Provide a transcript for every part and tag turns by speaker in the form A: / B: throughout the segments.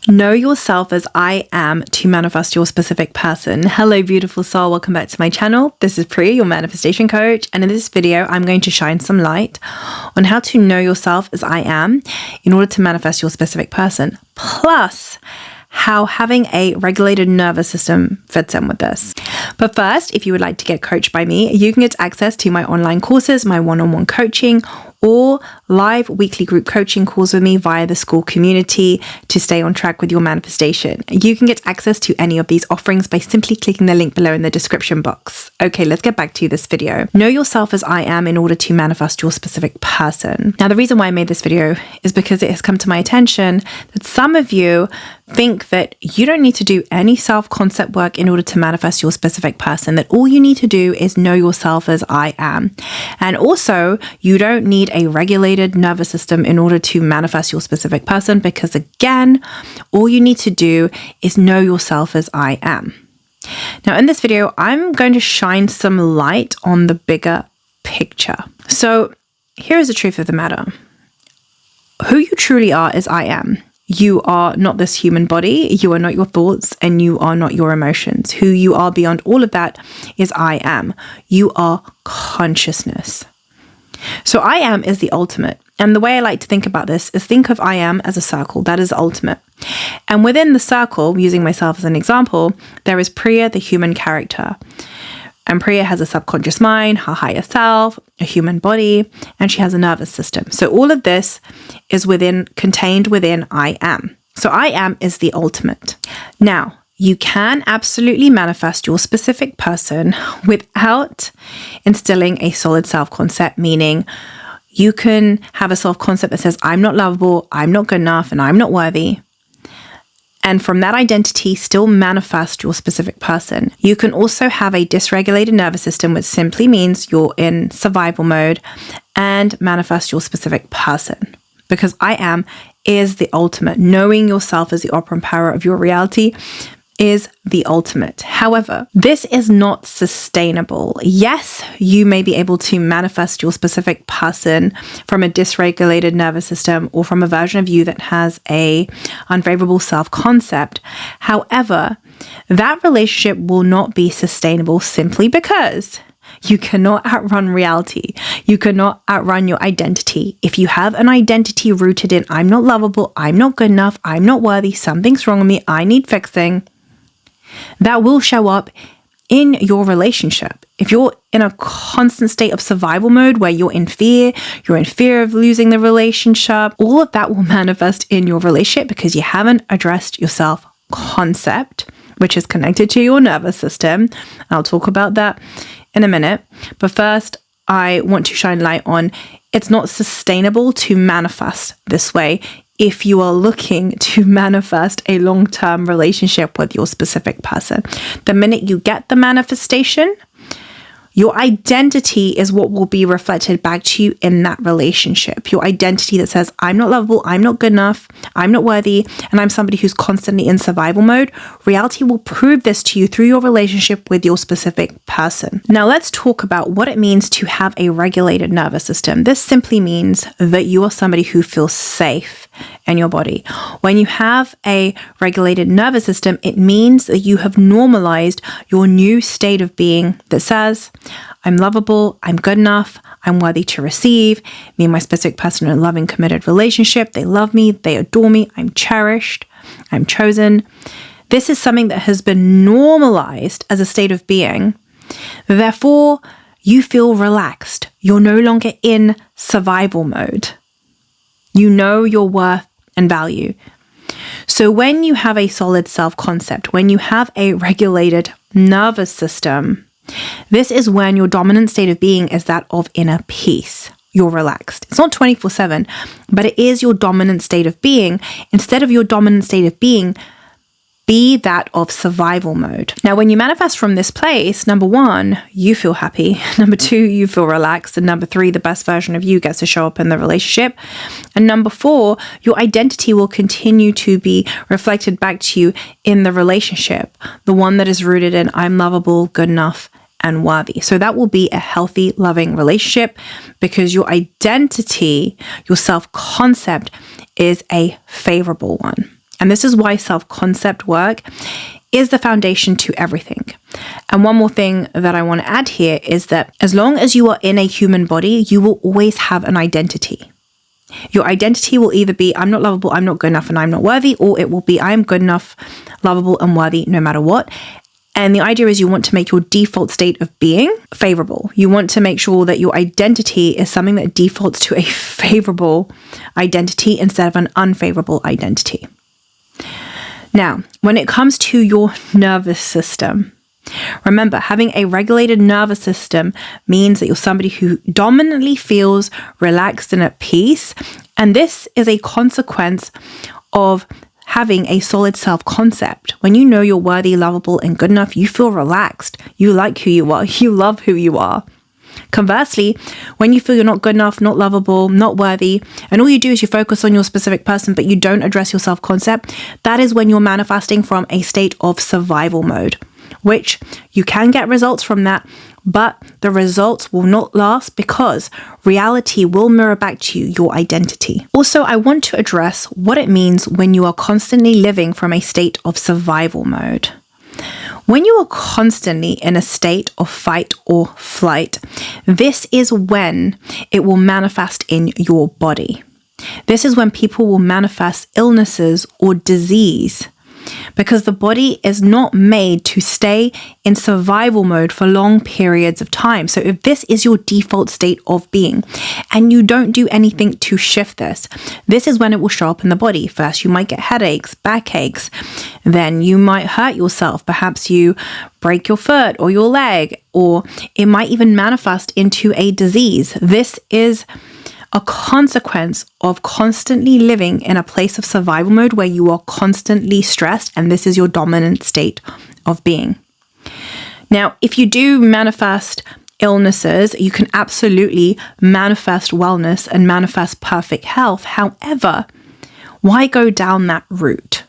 A: Know yourself as I am to manifest your specific person. Hello, beautiful soul. Welcome back to my channel. This is Priya, your manifestation coach. And in this video, I'm going to shine some light on how to know yourself as I am in order to manifest your specific person. Plus, how having a regulated nervous system fits in with this. But first, if you would like to get coached by me, you can get access to my online courses, my one-on-one coaching, or live weekly group coaching calls with me via the school community to stay on track with your manifestation. You can get access to any of these offerings by simply clicking the link below in the description box. Okay, let's get back to this video. Know yourself as I am in order to manifest your specific person. Now, the reason why I made this video is because it has come to my attention that some of you think that you don't need to do any self-concept work in order to manifest your specific person, that all you need to do is know yourself as I am. And also, you don't need a regulated nervous system in order to manifest your specific person, because again, all you need to do is know yourself as I am. Now, in this video, I'm going to shine some light on the bigger picture. So here's the truth of the matter. Who you truly are is I am. You are not this human body, you are not your thoughts, and you are not your emotions. Who you are beyond all of that is I am. You are consciousness. So I am is the ultimate. And the way I like to think about this is think of I am as a circle. That is ultimate. And within the circle, using myself as an example, there is Priya, the human character. And Priya has a subconscious mind, her higher self, a human body, and she has a nervous system. So all of this is contained within I am. So I am is the ultimate. Now, you can absolutely manifest your specific person without instilling a solid self-concept, meaning you can have a self-concept that says, I'm not lovable, I'm not good enough, and I'm not worthy. And from that identity, still manifest your specific person. You can also have a dysregulated nervous system, which simply means you're in survival mode, and manifest your specific person. Because I am is the ultimate. Knowing yourself as the operant power of your reality is the ultimate. However, this is not sustainable. Yes, you may be able to manifest your specific person from a dysregulated nervous system or from a version of you that has a unfavorable self-concept. However, that relationship will not be sustainable simply because you cannot outrun reality. You cannot outrun your identity. If you have an identity rooted in I'm not lovable, I'm not good enough, I'm not worthy, something's wrong with me, I need fixing, that will show up in your relationship. If you're in a constant state of survival mode where you're in fear of losing the relationship, all of that will manifest in your relationship because you haven't addressed your self-concept, which is connected to your nervous system. I'll talk about that in a minute. But first, I want to shine light on it's not sustainable to manifest this way if you are looking to manifest a long-term relationship with your specific person. The minute you get the manifestation, your identity is what will be reflected back to you in that relationship. Your identity that says, I'm not lovable, I'm not good enough, I'm not worthy, and I'm somebody who's constantly in survival mode. Reality will prove this to you through your relationship with your specific person. Now let's talk about what it means to have a regulated nervous system. This simply means that you are somebody who feels safe in your body. When you have a regulated nervous system, it means that you have normalized your new state of being that says, I'm lovable, I'm good enough, I'm worthy to receive. Me and my specific person are in a loving, committed relationship. They love me, they adore me, I'm cherished, I'm chosen. This is something that has been normalized as a state of being. Therefore, you feel relaxed. You're no longer in survival mode. You know your worth and value. So when you have a solid self-concept, when you have a regulated nervous system, this is when your dominant state of being is that of inner peace. You're relaxed. It's not 24/7, but it is your dominant state of being. Instead of your dominant state of being, be that of survival mode. Now, when you manifest from this place, number one, you feel happy. Number two, you feel relaxed. And number three, the best version of you gets to show up in the relationship. And number four, your identity will continue to be reflected back to you in the relationship. The one that is rooted in I'm lovable, good enough, and worthy. So that will be a healthy, loving relationship because your identity, your self-concept is a favorable one. And this is why self-concept work is the foundation to everything. And one more thing that I want to add here is that as long as you are in a human body, you will always have an identity. Your identity will either be, I'm not lovable, I'm not good enough, and I'm not worthy, or it will be, I am good enough, lovable, and worthy no matter what. And the idea is you want to make your default state of being favorable. You want to make sure that your identity is something that defaults to a favorable identity instead of an unfavorable identity. Now, when it comes to your nervous system, remember, having a regulated nervous system means that you're somebody who dominantly feels relaxed and at peace. And this is a consequence of having a solid self-concept. When you know you're worthy, lovable, and good enough, you feel relaxed. You like who you are. You love who you are. Conversely, when you feel you're not good enough, not lovable, not worthy, and all you do is you focus on your specific person, but you don't address your self-concept, that is when you're manifesting from a state of survival mode, which you can get results from that, but the results will not last because reality will mirror back to you your identity. Also, I want to address what it means when you are constantly living from a state of survival mode. When you are constantly in a state of fight or flight, this is when it will manifest in your body. This is when people will manifest illnesses or disease, because the body is not made to stay in survival mode for long periods of time. So if this is your default state of being and you don't do anything to shift this, this is when it will show up in the body. First, you might get headaches, backaches, then you might hurt yourself. Perhaps you break your foot or your leg, or it might even manifest into a disease. This is a consequence of constantly living in a place of survival mode where you are constantly stressed, and this is your dominant state of being. Now, if you do manifest illnesses, you can absolutely manifest wellness and manifest perfect health. However, why go down that route?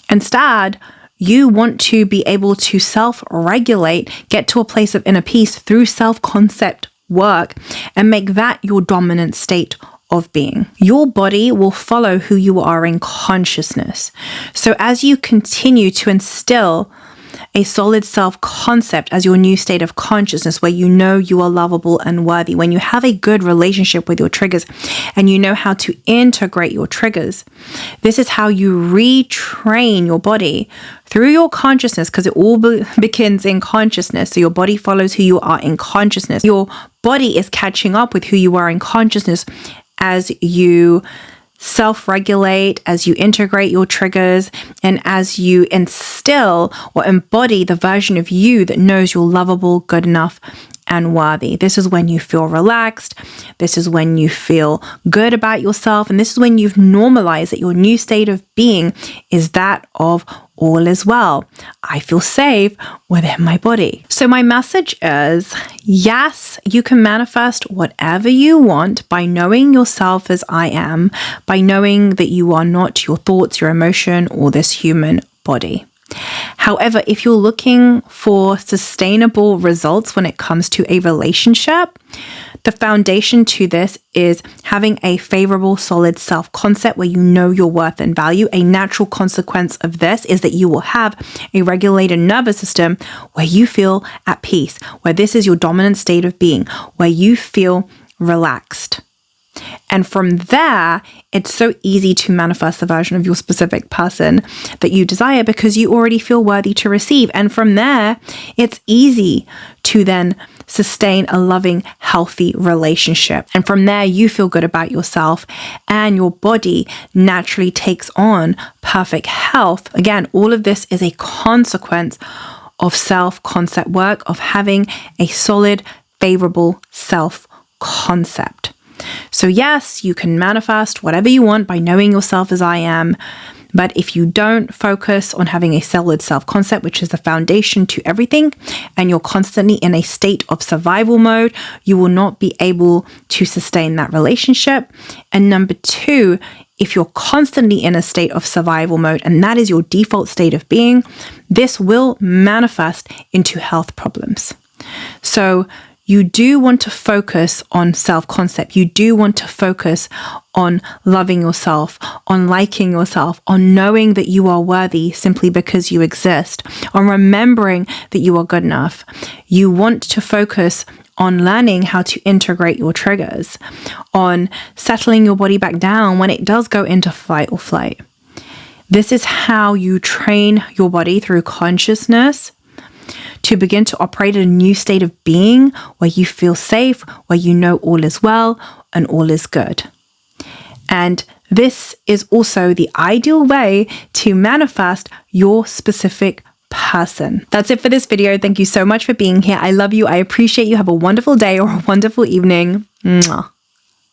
A: Instead, you want to be able to self-regulate, get to a place of inner peace through self-concept work, and make that your dominant state of being. Your body will follow who you are in consciousness. So as you continue to instill a solid self-concept as your new state of consciousness, where you know you are lovable and worthy, when you have a good relationship with your triggers and you know how to integrate your triggers, this is how you retrain your body through your consciousness, because it all begins in consciousness. So your body follows who you are in consciousness. Your body is catching up with who you are in consciousness as you self-regulate, as you integrate your triggers, and as you instill or embody the version of you that knows you're lovable, good enough, and worthy. This is when you feel relaxed. This is when you feel good about yourself. And this is when you've normalized that your new state of being is that of all is well. I feel safe within my body. So my message is, yes, you can manifest whatever you want by knowing yourself as I am, by knowing that you are not your thoughts, your emotion, or this human body. However, if you're looking for sustainable results when it comes to a relationship, the foundation to this is having a favorable, solid self-concept where you know your worth and value. A natural consequence of this is that you will have a regulated nervous system where you feel at peace, where this is your dominant state of being, where you feel relaxed. And from there, it's so easy to manifest the version of your specific person that you desire because you already feel worthy to receive. And from there, it's easy to then sustain a loving, healthy relationship. And from there, you feel good about yourself and your body naturally takes on perfect health. Again, all of this is a consequence of self-concept work, of having a solid, favorable self-concept. So yes, you can manifest whatever you want by knowing yourself as I am. But if you don't focus on having a solid self-concept, which is the foundation to everything, and you're constantly in a state of survival mode, you will not be able to sustain that relationship. And number two, if you're constantly in a state of survival mode, and that is your default state of being, this will manifest into health problems. So you do want to focus on self-concept. You do want to focus on loving yourself, on liking yourself, on knowing that you are worthy simply because you exist, on remembering that you are good enough. You want to focus on learning how to integrate your triggers, on settling your body back down when it does go into fight or flight. This is how you train your body through consciousness to begin to operate in a new state of being where you feel safe, where you know all is well and all is good. And this is also the ideal way to manifest your specific person. That's it for this video. Thank you so much for being here. I love you. I appreciate you. Have a wonderful day or a wonderful evening. Mwah.